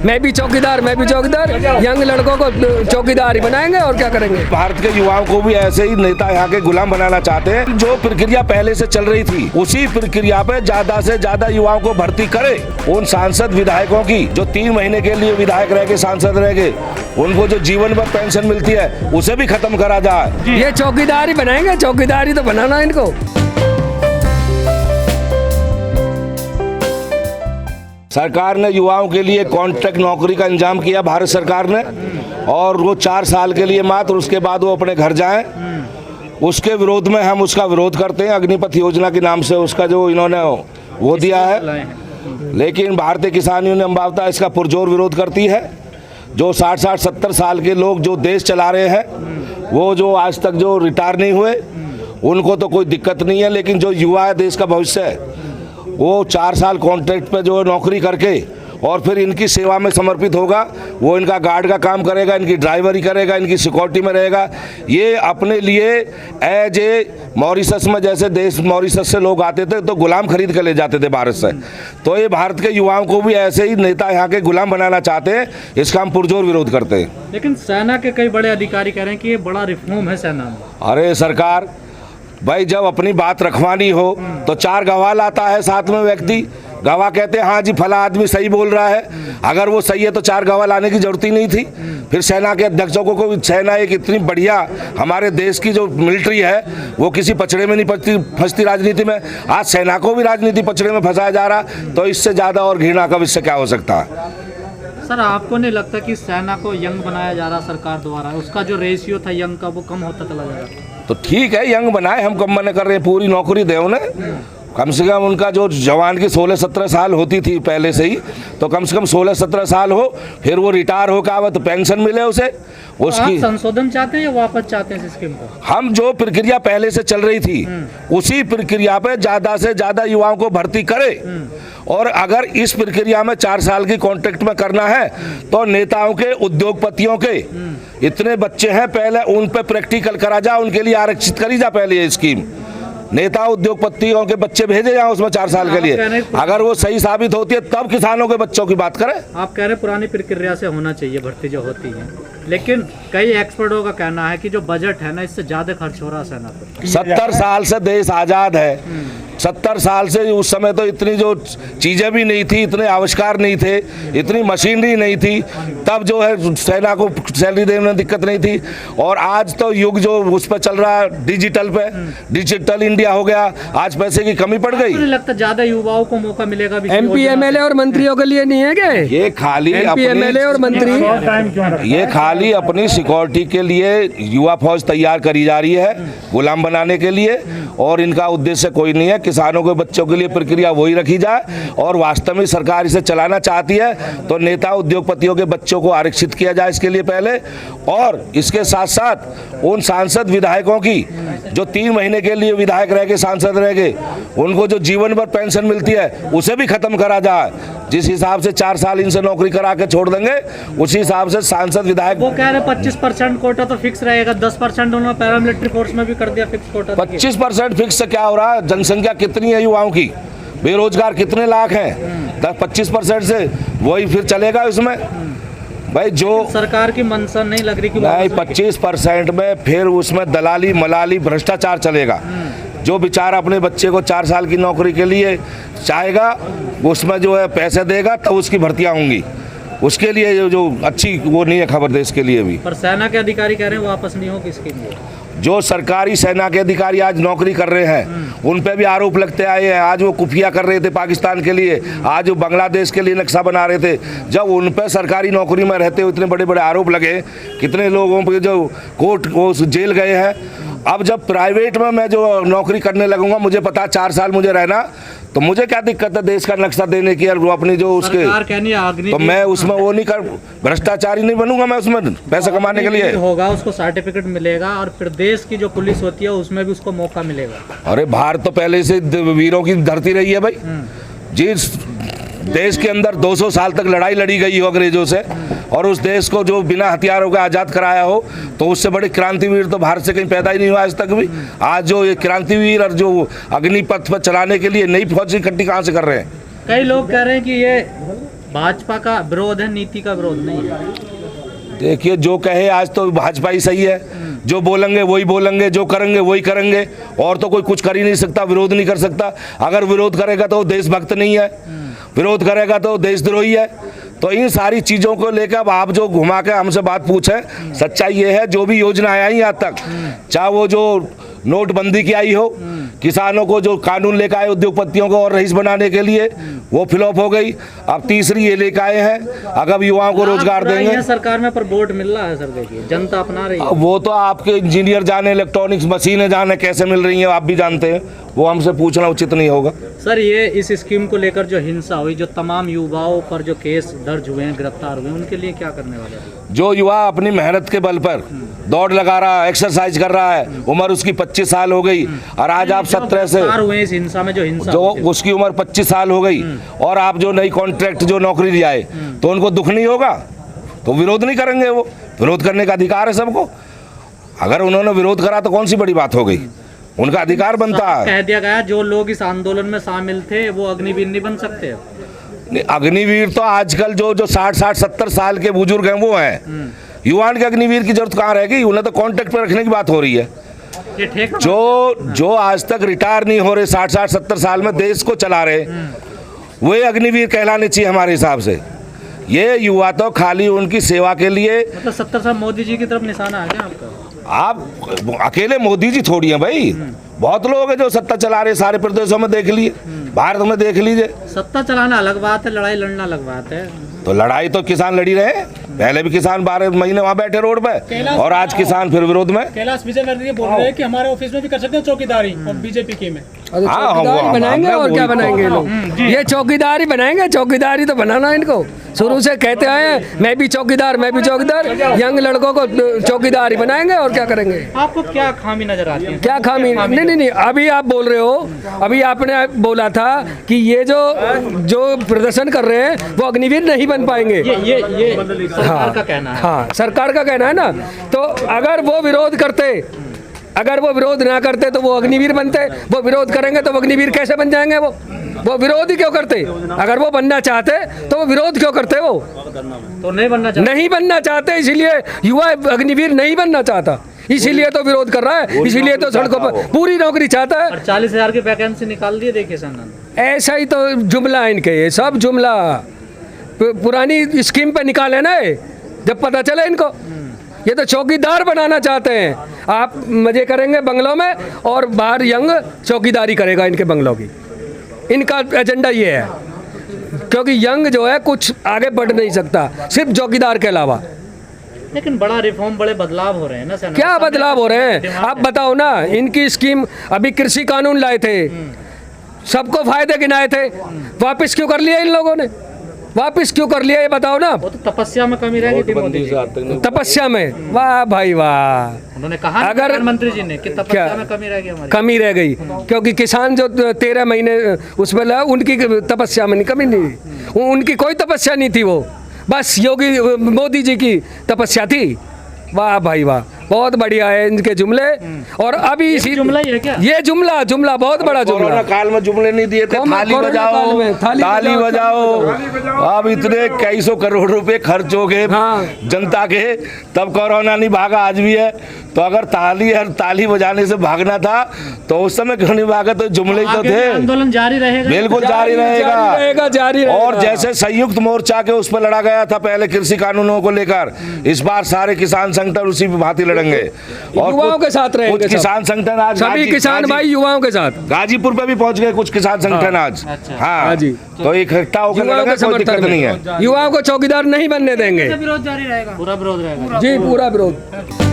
मैं भी चौकीदार यंग लड़कों को चौकीदार ही बनाएंगे और क्या करेंगे। भारत के युवाओं को भी ऐसे ही नेता यहाँ के गुलाम बनाना चाहते हैं। जो प्रक्रिया पहले से चल रही थी उसी प्रक्रिया पे ज्यादा से ज्यादा युवाओं को भर्ती करे। उन सांसद विधायकों की जो 3 महीने के लिए विधायक रह के सांसद रह गए, उनको जो जीवन भर पेंशन मिलती है उसे भी खत्म करा जाए। ये चौकीदार ही बनाएंगे, चौकीदारी तो बनाना इनको। सरकार ने युवाओं के लिए कॉन्ट्रैक्ट नौकरी का इंतजाम किया भारत सरकार ने, और वो 4 साल के लिए मात्र, उसके बाद वो अपने घर जाएं। उसके विरोध में हम उसका विरोध करते हैं। अग्निपथ योजना के नाम से उसका जो इन्होंने वो दिया है, लेकिन भारतीय किसान यूनियन अम्बावता इसका पुरजोर विरोध करती है। जो 60-60, 70 साल के लोग जो देश चला रहे हैं, वो जो आज तक जो रिटायर नहीं हुए, उनको तो कोई दिक्कत नहीं है, लेकिन जो युवा है, देश का भविष्य है, वो 4 साल कॉन्ट्रैक्ट पे जो नौकरी करके और फिर इनकी सेवा में समर्पित होगा। वो इनका गार्ड का काम करेगा, इनकी ड्राइवरी करेगा, इनकी सिक्योरिटी में रहेगा। ये अपने लिए एज ए मॉरिशस में, जैसे देश मॉरिशस से लोग आते थे तो गुलाम खरीद कर ले जाते थे भारत से, तो ये भारत के युवाओं को भी ऐसे ही नेता यहाँ के गुलाम बनाना चाहते हैं। इसका हम पुरजोर विरोध करते हैं। लेकिन सेना के कई बड़े अधिकारी कह रहे हैं कि ये बड़ा रिफॉर्म है सेना में। अरे सरकार भाई, जब अपनी बात रखवानी हो तो 4 गवाह लाता है साथ में व्यक्ति। गवाह कहते हैं हाँ जी फला आदमी सही बोल रहा है। अगर वो सही है तो 4 गवाह लाने की जरूरत ही नहीं थी। फिर सेना के अध्यक्षों को सेना एक इतनी बढ़िया हमारे देश की जो मिलिट्री है, वो किसी पचड़े में नहीं फंसती राजनीति में। आज सेना को भी राजनीति पचड़े में फंसाया जा रहा, तो इससे ज़्यादा और घृणा का विषय क्या हो सकता है। सर, आपको नहीं लगता कि सेना को यंग बनाया जा रहा सरकार द्वारा, उसका जो रेशियो था यंग का वो कम होता चला जा रहा? तो ठीक है, यंग बनाए, हम कम मना कर रहे हैं। पूरी नौकरी दे उन्हें। कम से कम उनका जो जवान की 16-17 साल होती थी पहले से ही, तो कम से कम 16-17 साल हो, फिर वो रिटायर होकर आवे तो पेंशन मिले उसे। उसकी संशोधन चाहते हैं या वापस चाहते हैं स्कीम को? हम जो प्रक्रिया पहले से चल रही थी उसी प्रक्रिया पे ज्यादा से ज्यादा युवाओं को भर्ती करे। और अगर इस प्रक्रिया में 4 साल की कॉन्ट्रैक्ट में करना है तो नेताओं के, उद्योगपतियों के इतने बच्चे हैं, पहले उन पे प्रैक्टिकल करा जा, उनके लिए आरक्षित करी जा पहले ये स्कीम। नेता उद्योगपतियों के बच्चे भेजे जाए उसमें 4 साल के लिए। अगर वो सही साबित होती है तब किसानों के बच्चों की बात करें। आप कह रहे पुरानी प्रक्रिया से होना चाहिए भर्ती जो होती है, लेकिन कई एक्सपर्टों का कहना है कि जो बजट है ना, इससे ज्यादा खर्च हो रहा है सेना पर। 70 साल से देश आजाद है। 70 साल से उस समय तो इतनी जो चीजें भी नहीं थी, इतने आविष्कार नहीं थे, इतनी मशीनरी नहीं थी, तब जो है सेना को सैलरी देने में दिक्कत नहीं थी। और आज तो युग जो उस पर चल रहा है डिजिटल पे, डिजिटल इंडिया हो गया, आज पैसे की कमी पड़ गई। मुझे लगता है ज्यादा युवाओं को मौका मिलेगा। MP MLA और मंत्रियों के लिए नहीं है क्या? ये खाली MP MLA और मंत्री, ये खाली अपनी सिक्योरिटी के लिए युवा फौज तैयार करी जा रही है, गुलाम बनाने के लिए, और इनका उद्देश्य कोई नहीं है। किसानों के बच्चों के लिए प्रक्रिया वही रखी जाए, और वास्तव में सरकार इसे चलाना चाहती है तो नेता उद्योगपतियों के बच्चों को आरक्षित किया जाए इसके लिए पहले। और इसके साथ साथ उन सांसद विधायकों की जो 3 महीने के लिए विधायक रह के सांसद रह गए, उनको जो जीवन भर पेंशन मिलती है उसे भी खत्म करा जाए। जिस हिसाब से 4 साल इनसे नौकरी करा के छोड़ देंगे, उसी हिसाब से सांसद विधायक। वो कह रहे 25% कोटा तो फिक्स रहेगा, 10% उन्होंने पैरामिलिट्री फोर्स में भी कर दिया फिक्स कोटा। 25% फिक्स से क्या हो रहा है? जनसंख्या कितनी है युवाओं की, बेरोजगार कितने लाख हैं, 25% से वही फिर चलेगा उसमें भाई। जो सरकार की मंशा नहीं लग रही कि नहीं, 25% में फिर उसमें दलाली मलाली भ्रष्टाचार चलेगा। जो बेचारा अपने बच्चे को 4 साल की नौकरी के लिए चाहेगा, उसमें जो है पैसे देगा तब उसकी भर्तियां होंगी। उसके लिए जो अच्छी वो नहीं है खबर देश के लिए भी। पर सेना के अधिकारी कह रहे हैं वापस नहीं हो किसके लिए। जो सरकारी सेना के अधिकारी आज नौकरी कर रहे हैं उन पे भी आरोप लगते आए हैं। आज वो खुफिया कर रहे थे पाकिस्तान के लिए, आज वो बांग्लादेश के लिए नक्शा बना रहे थे। जब उन पे सरकारी नौकरी में रहते हुए इतने बड़े बड़े आरोप लगे, कितने लोगों पे जो कोर्ट को जेल गए हैं। अब जब प्राइवेट में मैं जो नौकरी करने लगूंगा, मुझे पता 4 साल मुझे रहना, तो मुझे क्या दिक्कत है देश का नक्शा देने की, और अपनी जो उसके, तो मैं उसमें वो नहीं कर, भ्रष्टाचारी नहीं बनूंगा मैं उसमें पैसा कमाने के लिए। होगा उसको सर्टिफिकेट मिलेगा, और फिर देश की जो पुलिस होती है उसमें भी उसको मौका मिलेगा। अरे भारत तो पहले से वीरों की धरती रही है भाई। जिस देश के अंदर 200 साल तक लड़ाई लड़ी गई हो अंग्रेजों से, और उस देश को जो बिना हथियारों के आज़ाद कराया हो, तो उससे बड़े क्रांतिवीर तो भारत से कहीं पैदा ही नहीं हुआ आज तक भी। आज जो ये क्रांतिवीर और जो अग्निपथ पर चलाने के लिए नई फौज इकट्ठी कहाँ से कर रहे हैं? कई लोग कह रहे हैं कि ये भाजपा का विरोध है, नीति का विरोध नहीं है। देखिए, जो कहे आज तो भाजपा ही सही है, जो बोलेंगे वही बोलेंगे, जो करेंगे वही करेंगे, और तो कोई कुछ कर ही नहीं सकता, विरोध नहीं कर सकता। अगर विरोध करेगा तो देशभक्त नहीं है, विरोध करेगा तो देशद्रोही है। तो इन सारी चीज़ों को लेकर अब आप जो घुमा के हमसे बात पूछें, सच्चाई ये है जो भी योजनाएं आई आज तक, चाहे वो जो नोटबंदी की आई हो, किसानों को जो कानून लेकर आए उद्योगपतियों को और रईस बनाने के लिए, वो फ्लॉप हो गई। अब तीसरी ये लेकर आए हैं, अगर युवाओं को रोजगार देंगे। सरकार में पर वोट मिल रहा है सर, देखिए जनता अपना रही है। वो तो आपके इंजीनियर जाने, इलेक्ट्रॉनिक्स मशीनें जाने कैसे मिल रही हैं, आप भी जानते हैं, वो हमसे पूछना उचित नहीं होगा। सर, ये इस स्कीम को लेकर जो हिंसा हुई, जो तमाम युवाओं पर जो केस दर्ज हुए हैं, गिरफ्तार हुए हैं, उनके लिए क्या करने वाले हैं? जो युवा अपनी मेहनत के बल पर दौड़ लगा रहा है, एक्सरसाइज कर रहा है, उम्र उसकी 25 साल हो गई, और आज आप 17 से हुए इस हिंसा में, जो उसकी उम्र 25 साल हो गई, और आप जो नई कॉन्ट्रैक्ट जो नौकरी दिया है, तो उनको दुख नहीं होगा? तो विरोध नहीं करेंगे? वो विरोध करने का अधिकार है सबको। अगर उन्होंने विरोध करा तो कौन सी बड़ी बात हो गई, उनका अधिकार बनता है। कह दिया गया जो लोग इस आंदोलन में शामिल थे वो अग्निवीर नहीं बन सकते। अग्निवीर तो आजकल जो 60-70 साल के बुजुर्ग हैं वो हैं। युवान के अग्निवीर की जरूरत कहाँ रहेगी? उन्हें तो कॉन्ट्रैक्ट पर रखने की बात हो रही है। जो आज तक रिटायर नहीं हो रहे, 60-70 साल में देश को चला रहे, वे अग्निवीर कहलाने चाहिए हमारे हिसाब से। ये युवा तो खाली उनकी सेवा के लिए, मतलब 70 साल मोदी जी की तरफ निशाना आ गया आपका? आप अकेले मोदी जी थोड़ी हैं भाई, बहुत लोग हैं जो सत्ता चला रहे, सारे प्रदेशों में देख लिए, भारत में देख लीजिए। सत्ता चलाना अलग बात है, लड़ाई लड़ना अलग बात है। तो लड़ाई तो किसान लड़ी रहे, पहले भी किसान 12 महीने वहाँ बैठे रोड पे, और आज किसान फिर विरोध में। कैलाश विजयवर्गीय बोल रहे हैं कि हमारे ऑफिस में भी कर सकते हैं चौकीदारी, और बीजेपी की में चौकीदार बनाएंगे और क्या बनाएंगे लोग? ये चौकीदार ही बनाएंगे, चौकीदारी तो बनाना इनको शुरू से कहते आए हैं, मैं भी चौकीदार, मैं भी चौकीदार। यंग लड़कों को चौकीदार ही बनाएंगे और क्या करेंगे? आपको क्या खामी नजर आती है? क्या खामी? नहीं, अभी आप बोल रहे हो, अभी आपने बोला था कि ये जो प्रदर्शन कर रहे हैं वो अग्निवीर नहीं बन पाएंगे। ये सरकार का कहना है। हाँ, सरकार का कहना है ना। तो अगर वो विरोध करते, अगर वो विरोध ना करते तो वो अग्निवीर बनते। वो विरोध करेंगे तो वो अग्निवीर कैसे बन जाएंगे? वो विरोध ही क्यों करते? अगर वो बनना चाहते तो वो विरोध क्यों करते? वो तो नहीं बनना चाहते, इसीलिए युवा अग्निवीर नहीं बनना चाहता, इसीलिए तो विरोध कर रहा है, इसीलिए तो सड़कों पर पूरी नौकरी चाहता है। 40,000 की वैकेंसी निकाल दिए, देखिए सर। ऐसा ही तो जुमला है इनके, ये सब जुमला पुरानी स्कीम पे निकाले ना, जब पता चले इनको। ये तो चौकीदार बनाना चाहते हैं। आप मजे करेंगे बंगलों में और बाहर यंग चौकीदारी करेगा इनके बंगलों की। इनका एजेंडा ये है, क्योंकि यंग जो है कुछ आगे बढ़ नहीं सकता सिर्फ चौकीदार के अलावा। लेकिन बड़ा रिफॉर्म, बड़े बदलाव हो रहे हैं ना सर। क्या बदलाव हो रहे हैं? आप बताओ ना। इनकी स्कीम, अभी कृषि कानून लाए थे, सबको फायदे गिनाए थे, वापस क्यों कर लिया इन लोगों ने? वापस क्यों कर लिया ये बताओ ना। वो तो तपस्या में कमी रह गई थी मोदी जी। तपस्या में, वाह भाई वाह। उन्होंने कहा अगर प्रधानमंत्री जी ने कि तपस्या में कमी रह गई, हमारी कमी रह गई, क्योंकि किसान जो 13 महीने उसमें लगा, उनकी तपस्या में कमी नहीं, उनकी कोई तपस्या नहीं थी, वो बस योगी मोदी जी की तपस्या थी। वाह भाई वाह, बहुत बढ़िया है इनके जुमले। और अभी इसी जुमला ही है क्या? ये जुमला बहुत बड़ा जुमला। कोरोना काल में जुमले नहीं दिए थे, थाली बजाओ, ताली बजाओ। अब इतने कई सौ करोड़ रुपए खर्च हो गए जनता के, तब कोरोना नहीं भागा, आज भी है। तो अगर ताली बजाने से भागना था तो उस समय क्यों नहीं भागा? तो जुमले ही तो थे। आंदोलन जारी रहेगा, बिल्कुल जारी रहेगा। और जैसे संयुक्त मोर्चा के उस पर लड़ा गया था पहले कृषि कानूनों को लेकर, इस बार सारे किसान संगठन उसी भांति लड़ेंगे और युवाओं के साथ रहेंगे। कुछ किसान संगठन आज सभी किसान भाई युवाओं के साथ गाजीपुर पे भी पहुंच गए कुछ किसान संगठन आज। हाँ जी, तो इकट्ठा होकर लड़ेंगे, कोई दिक्कत नहीं है। युवाओं को चौकीदार नहीं बनने देंगे। विरोध जारी रहेगा, पूरा विरोध रहेगा जी, पूरा विरोध।